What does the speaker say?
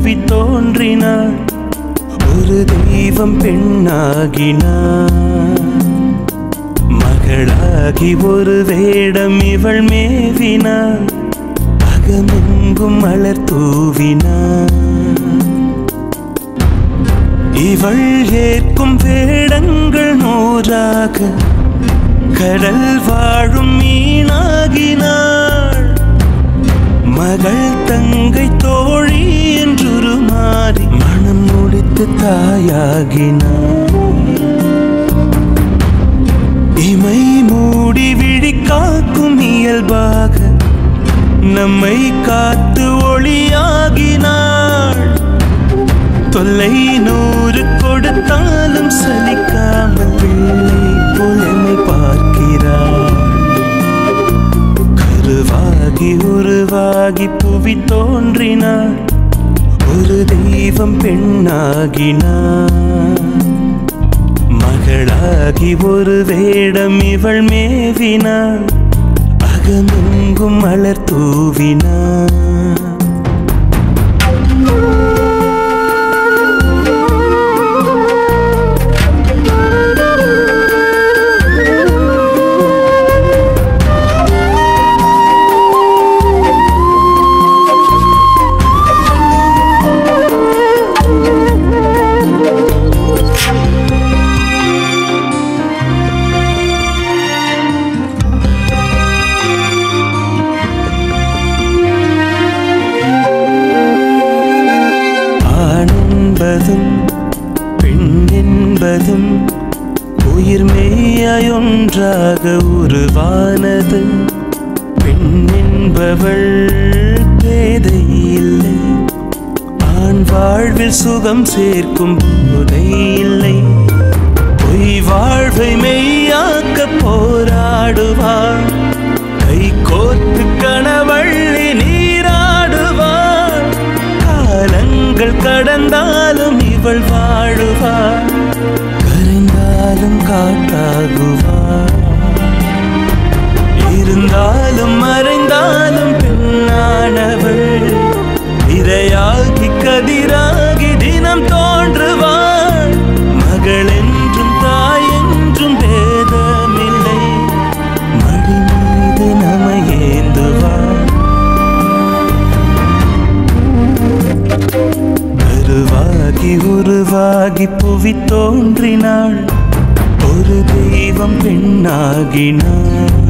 புவி தோன்றினாள் ஒரு தெய்வம் பெண்ணாகினாள் மகளாகி ஒரு வேடம் இவள் மேவினாள் அகமெங்கும் மலர் தூவினாள் இவள் ஏற்கும் வேடங்கள் நூறாக கடல் வாழும் மீனாகினாள் மகள் தங்கை தோழி என்றொரு மாறி மனம் முடித்து தாயாகினாள் இமை மூடி விழி காக்கும் இயல்பாக நம்மை காத்து ஒளியாகினாள் தொல்லை 100 கொடுத்தாலும் சலிக்காமல் பிள்ளை போலமை பார்க்கிறாள் கருவாகி உருவாகி புவி தோன்றினாள் ஒரு தெய்வம் பெண்ணாகினாள் மகளாகி ஒரு வேடம் இவள் மேவினாள் அகமெங்கும் மலர் தூவினாள் பெண் என்பதும் உயிர் மெய்யாயொன்றாக உருவானது பெண் என்பவள் பேதை இல்லை ஆண் வாழ்வில் சுகம் சேர்க்கும் போதை இல்லை பொய் வாழ்வை மெய்யாக்க போராடுவாள் கை கோர்த்து கணவள்ளி நீராடுவாள் காலங்கள் கடந்தாலும் இவள் வாழுவாள் கரைந்தாலும் காட்டாகுவாள் இருந்தாலும் மறைந்தாலும் பெண்ணானவள் இரையாகி கதிராகி தினம் தோன்றுவாள் மகள் என்றும் தாய் என்றும் பேதமில்லை மடி மீது நமையேந்துவாள் கருவாகி உருவாகி புவி தோன்றினாள் ஒரு தெய்வம் பெண்ணாகினாள்